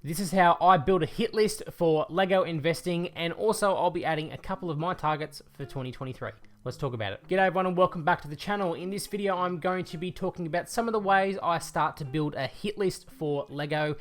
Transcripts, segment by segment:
This is how I build a hit list for LEGO investing, and also I'll be adding a couple of my targets for 2023. Let's talk about it. G'day everyone and welcome back to the channel. In this video, I'm going to be talking about some of the ways I start to build a hit list for LEGO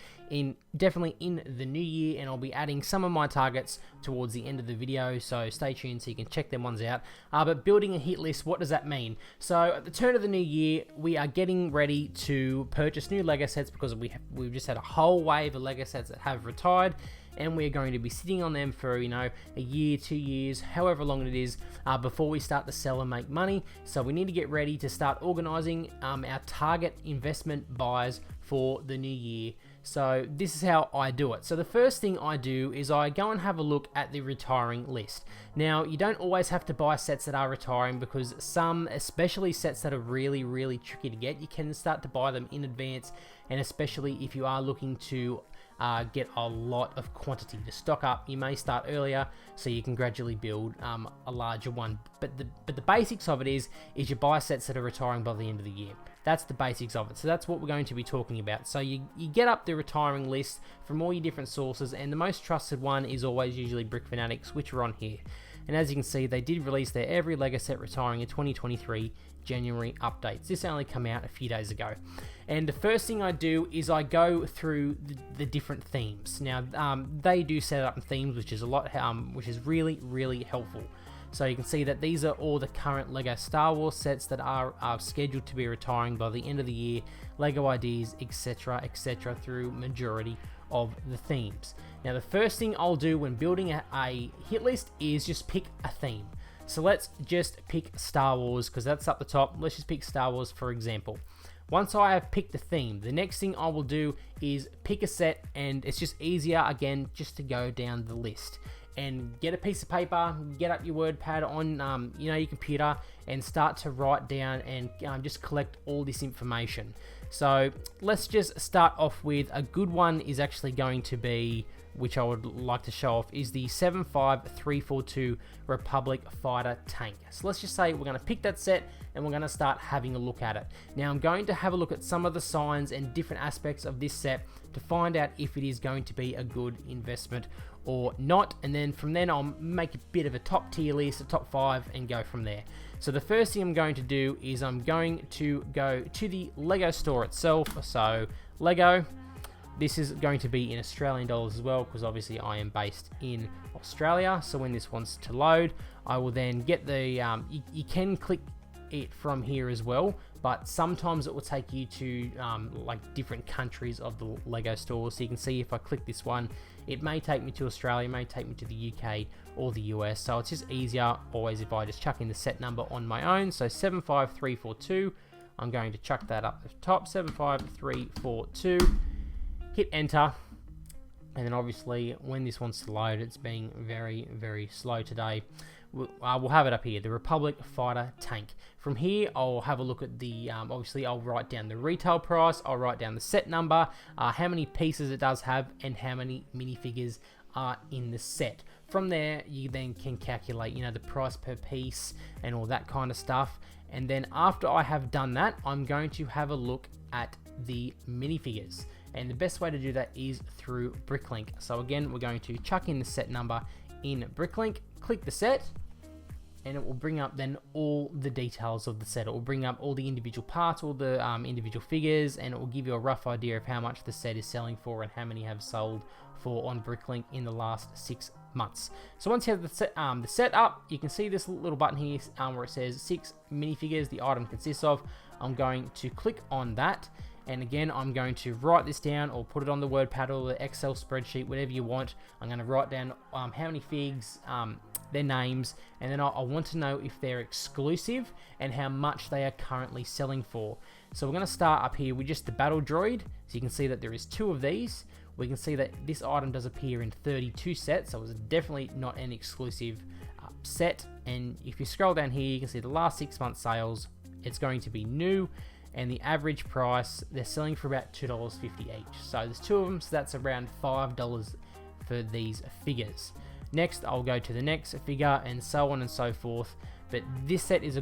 definitely in the new year, and I'll be adding some of my targets towards the end of the video, so stay tuned so you can check them ones out. But building a hit list, what does that mean? So at the turn of the new year, we are getting ready to purchase new LEGO sets because we've just had a whole wave of LEGO sets that have retired, and we're going to be sitting on them for, a year, 2 years, however long it is, before we start to sell and make money. So we need to get ready to start organizing our target investment buys for the new year. So this is how I do it. So the first thing I do is I go and have a look at the retiring list. Now, you don't always have to buy sets that are retiring, because some, especially sets that are really, really tricky to get, you can start to buy them in advance, and especially if you are looking to get a lot of quantity to stock up, you may start earlier so you can gradually build a larger one. But the basics of it is you buy sets that are retiring by the end of the year. That's the basics of it. So that's what we're going to be talking about. So you get up the retiring list from all your different sources, and the most trusted one is always usually Brick Fanatics, which are on here. And as you can see, they did release their every LEGO set retiring in 2023 January updates. This only came out a few days ago. And the first thing I do is I go through the different themes. Now, they do set up themes, which is which is really, really helpful. So you can see that these are all the current LEGO Star Wars sets that are scheduled to be retiring by the end of the year, LEGO Ideas, etc., etc., through majority of the themes. Now, the first thing I'll do when building a hit list is just pick a theme. So let's just pick Star Wars, because that's up the top. Let's just pick Star Wars, for example. Once I have picked a theme, the next thing I will do is pick a set, and it's just easier, again, just to go down the list. And get a piece of paper, get up your WordPad on your computer, and start to write down and just collect all this information. So let's just start off with a good one is actually going to be, which I would like to show off, is the 75342 Republic Fighter Tank. So let's just say we're going to pick that set and we're going to start having a look at it. Now I'm going to have a look at some of the signs and different aspects of this set to find out if it is going to be a good investment or not, and then from then I'll make a bit of a top tier list, a top 5, and go from there. So the first thing I'm going to do is I'm going to go to the LEGO store itself. So LEGO, this is going to be in Australian dollars as well, because obviously I am based in Australia. So when this wants to load, I will then get the, you can click it from here as well, but sometimes it will take you to like different countries of the LEGO store. So you can see if I click this one, it may take me to Australia, may take me to the UK or the US. So it's just easier always if I just chuck in the set number on my own. So 75342, I'm going to chuck that up the top, 75342. Hit enter, and then obviously when this wants to load, it's being very, very slow today. We'll have it up here, the Republic Fighter Tank. From here, I'll have a look at the, obviously I'll write down the retail price, I'll write down the set number, how many pieces it does have, and how many minifigures are in the set. From there, you then can calculate, the price per piece and all that kind of stuff. And then after I have done that, I'm going to have a look at the minifigures. And the best way to do that is through Bricklink. So again, we're going to chuck in the set number in Bricklink, click the set, and it will bring up then all the details of the set. It will bring up all the individual parts, all the individual figures, and it will give you a rough idea of how much the set is selling for and how many have sold for on Bricklink in the last 6 months. So once you have the set up, you can see this little button here where it says 6 minifigures the item consists of. I'm going to click on that, and again I'm going to write this down or put it on the WordPad or the Excel spreadsheet, whatever you want. I'm going to write down how many figs, their names, and then I want to know if they're exclusive and how much they are currently selling for. So we're going to start up here with just the Battle Droid. So you can see that there is 2 of these. We can see that this item does appear in 32 sets, so it's definitely not an exclusive set. And if you scroll down here, you can see the last 6 months sales, it's going to be new, and the average price, they're selling for about $2.50 each. So there's 2 of them, so that's around $5 for these figures. Next, I'll go to the next figure, and so on and so forth. But this set is a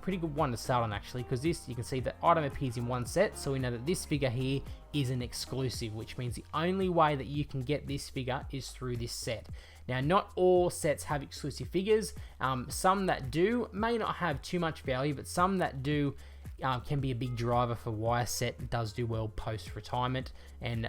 pretty good one to start on, actually, because this, you can see the item appears in one set, so we know that this figure here is an exclusive, which means the only way that you can get this figure is through this set. Now, not all sets have exclusive figures. Some that do may not have too much value, but some that do can be a big driver for why a set does do well post-retirement, and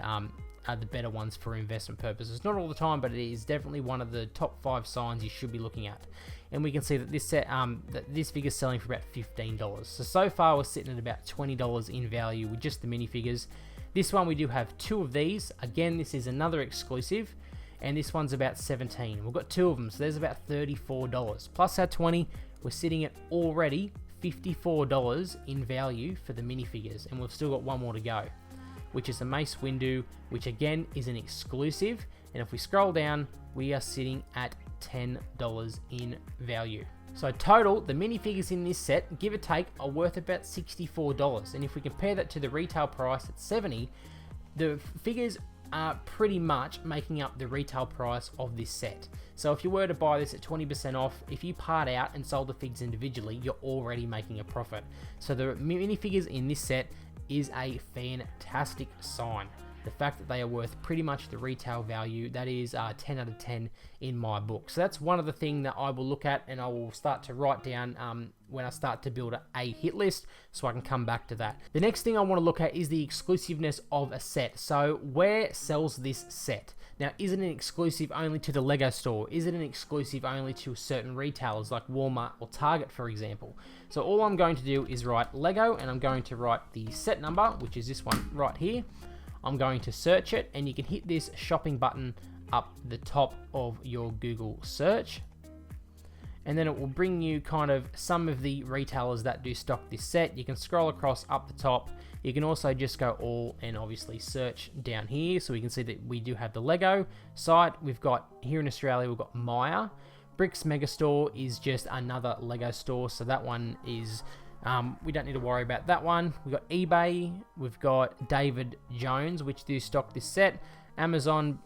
are the better ones for investment purposes. Not all the time, but it is definitely one of the top 5 signs you should be looking at. And we can see that this set, that this figure is selling for about $15. So far we're sitting at about $20 in value with just the minifigures. This one we do have 2 of these. Again, this is another exclusive, and this one's about $17. We've got 2 of them, so there's about $34. Plus our 20, we're sitting at already $54 in value for the minifigures, and we've still got one more to go, which is the Mace Windu, which again is an exclusive. And if we scroll down, we are sitting at $10 in value. So total, the minifigures in this set, give or take, are worth about $64. And if we compare that to the retail price at $70, the figures are pretty much making up the retail price of this set. So if you were to buy this at 20% off, if you part out and sold the figures individually, you're already making a profit. So the minifigures in this set is a fantastic sign. The fact that they are worth pretty much the retail value, that is 10 out of 10 in my book. So that's one of the things that I will look at, and I will start to write down when I start to build a hit list, so I can come back to that. The next thing I want to look at is the exclusiveness of a set. So where sells this set? Now, is it an exclusive only to the Lego store? Is it an exclusive only to certain retailers like Walmart or Target, for example? So all I'm going to do is write Lego, and I'm going to write the set number, which is this one right here. I'm going to search it, and you can hit this shopping button up the top of your Google search, and then it will bring you kind of some of the retailers that do stock this set. You can scroll across up the top. You can also just go all and obviously search down here, so we can see that we do have the Lego site. We've got here in Australia, we've got Myer. Bricks Megastore is just another Lego store, so that one is we don't need to worry about that one. We've got eBay, we've got David Jones, which do stock this set. Amazon,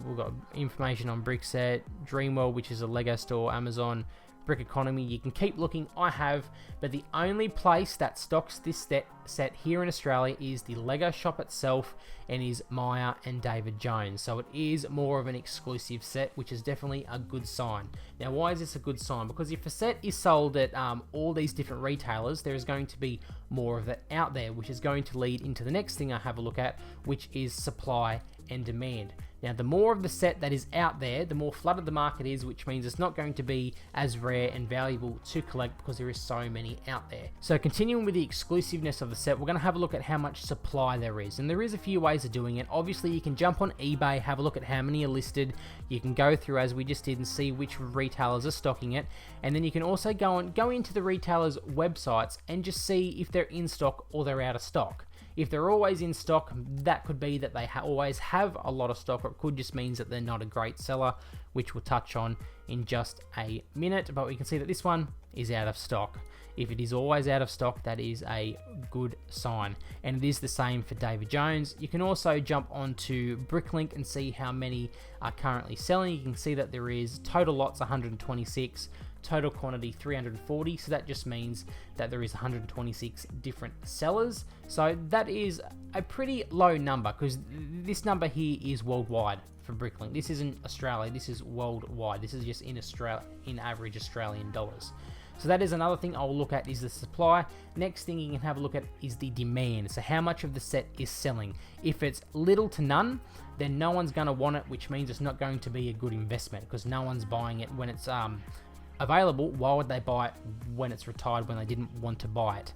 we've got information on Brickset, Dreamworld, which is a Lego store, Amazon, Brick Economy. You can keep looking, I have, but the only place that stocks this set here in Australia is the Lego shop itself, and is Myer and David Jones. So it is more of an exclusive set, which is definitely a good sign. Now, why is this a good sign? Because if a set is sold at all these different retailers, there is going to be more of it out there, which is going to lead into the next thing I have a look at, which is supply and demand. Now, the more of the set that is out there, the more flooded the market is, which means it's not going to be as rare and valuable to collect because there is so many out there. So continuing with the exclusiveness of the set, we're going to have a look at how much supply there is. And there is a few ways of doing it. Obviously, you can jump on eBay, have a look at how many are listed. You can go through, as we just did, and see which retailers are stocking it. And then you can also go into the retailers' websites and just see if they're in stock or they're out of stock. If they're always in stock, that could be that they always have a lot of stock, or it could just mean that they're not a great seller, which we'll touch on in just a minute. But we can see that this one is out of stock. If it is always out of stock, that is a good sign. And it is the same for David Jones. You can also jump onto Bricklink and see how many are currently selling. You can see that there is total lots 126, total quantity 340, so that just means that there is 126 different sellers. So that is a pretty low number, because this number here is worldwide for Bricklink. This isn't Australia, this is worldwide. This is just in Australia, in average Australian dollars. So that is another thing I'll look at, is the supply. Next thing you can have a look at is the demand. So how much of the set is selling. If it's little to none, then no one's going to want it, which means it's not going to be a good investment, because no one's buying it when it's available. Why would they buy it when it's retired, when they didn't want to buy it?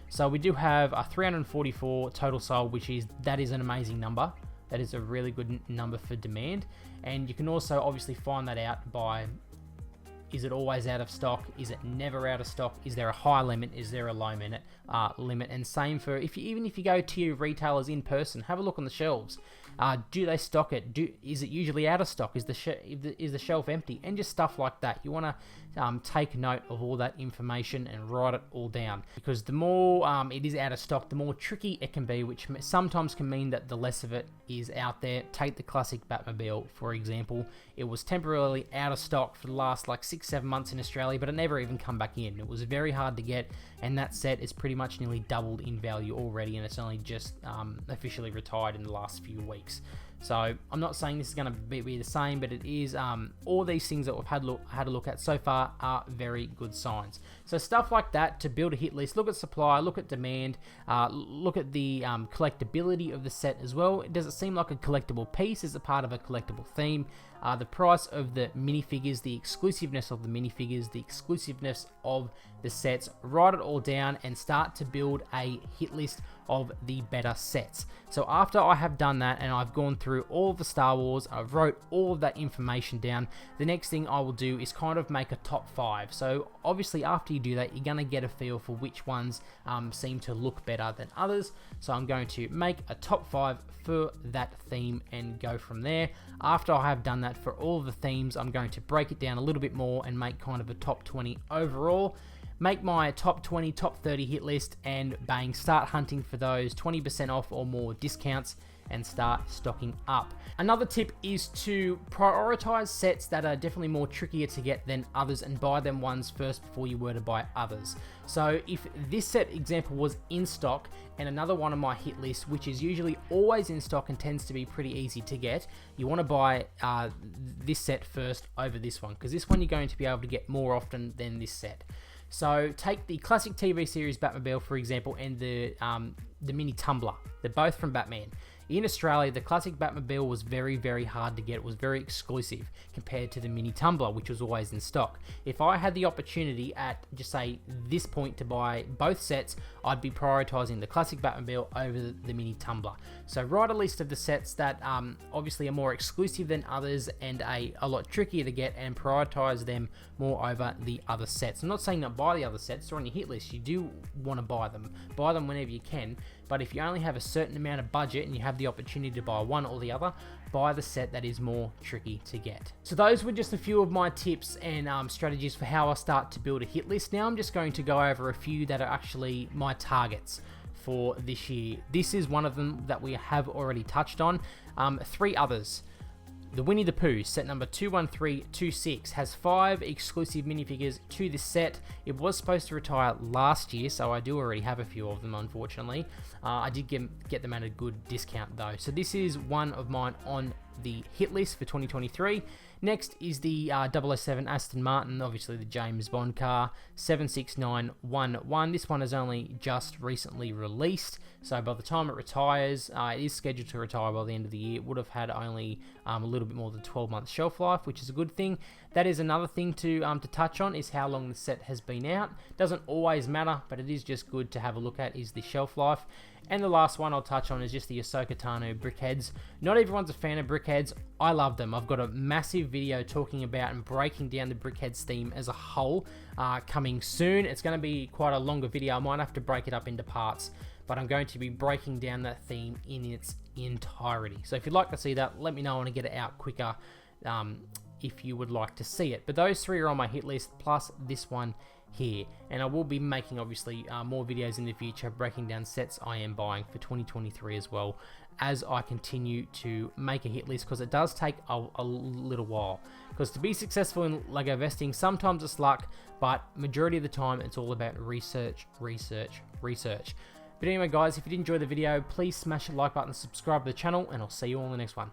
So we do have a 344 total sold, that is an amazing number. That is a really good number for demand. And you can also obviously find that out by, is it always out of stock? Is it never out of stock? Is there a high limit? Is there a low limit? And same for even if you go to your retailers in person, have a look on the shelves. Do they stock it? Is it usually out of stock? Is the shelf empty? And just stuff like that. You want to take note of all that information and write it all down, because the more it is out of stock, the more tricky it can be, which sometimes can mean that the less of it is out there. Take the classic Batmobile, for example. It was temporarily out of stock for the last like 6-7 months in Australia, but it never even come back in. It was very hard to get, and that set is pretty much nearly doubled in value already, and it's only just officially retired in the last few weeks. So I'm not saying this is going to be the same, but it is, all these things that we've had a look at so far are very good signs. So stuff like that to build a hit list, look at supply, look at demand, look at the collectability of the set as well. Does it seem like a collectible piece? Is it part of a collectible theme? The price of the minifigures, the exclusiveness of the minifigures, the exclusiveness of the sets. Write it all down and start to build a hit list of the better sets. So after I have done that and I've gone through all of the Star Wars, I've wrote all of that information down, the next thing I will do is kind of make a top 5. So obviously after you do that, you're going to get a feel for which ones seem to look better than others. So I'm going to make a top 5 for that theme and go from there. After I have done that for all of the themes, I'm going to break it down a little bit more and make kind of a top 20 overall. Make my top 20, top 30 hit list, and bang, start hunting for those 20% off or more discounts and start stocking up. Another tip is to prioritize sets that are definitely more trickier to get than others and buy them ones first before you were to buy others. So if this set example was in stock and another one on my hit list, which is usually always in stock and tends to be pretty easy to get, you want to buy this set first over this one, because this one you're going to be able to get more often than this set. So take the classic TV series Batmobile, for example, and the mini tumbler. They're both from Batman. In Australia, the classic Batmobile was very, very hard to get. It was very exclusive compared to the mini tumbler, which was always in stock. If I had the opportunity at, just say, this point to buy both sets, I'd be prioritizing the classic Batmobile over the mini tumbler. So write a list of the sets that obviously are more exclusive than others and a lot trickier to get, and prioritize them more over the other sets. I'm not saying not buy the other sets. They're on your hit list. You do want to buy them. Buy them whenever you can. But if you only have a certain amount of budget and you have the opportunity to buy one or the other, buy the set that is more tricky to get. So those were just a few of my tips and strategies for how I start to build a hit list. Now I'm just going to go over a few that are actually my targets for this year. This is one of them that we have already touched on. 3 others. The Winnie the Pooh, set number 21326, has 5 exclusive minifigures to this set. It was supposed to retire last year, so I do already have a few of them, unfortunately. I did get them at a good discount, though. So this is one of mine on the hit list for 2023. Next is the 007 Aston Martin, obviously the James Bond car, 76911. This one is only just recently released, so by the time it retires, it is scheduled to retire by the end of the year. It would have had only a little bit more than 12 months shelf life, which is a good thing. That is another thing to touch on, is how long the set has been out. Doesn't always matter, but it is just good to have a look at, is the shelf life. And the last one I'll touch on is just the Ahsoka Tano brickheads. Not everyone's a fan of brickheads. I love them. I've got a massive video talking about and breaking down the brickheads theme as a whole coming soon. It's going to be quite a longer video. I might have to break it up into parts, but I'm going to be breaking down that theme in its entirety. So if you'd like to see that, let me know and I'll get it out quicker if you would like to see it. But those 3 are on my hit list, plus this one here, and I will be making obviously more videos in the future breaking down sets I am buying for 2023 as well, as I continue to make a hit list, because it does take a little while. Because to be successful in LEGO vesting, sometimes it's luck, but majority of the time it's all about research. But anyway guys, if you did enjoy the video, please smash the like button, subscribe to the channel, and I'll see you all in the next one.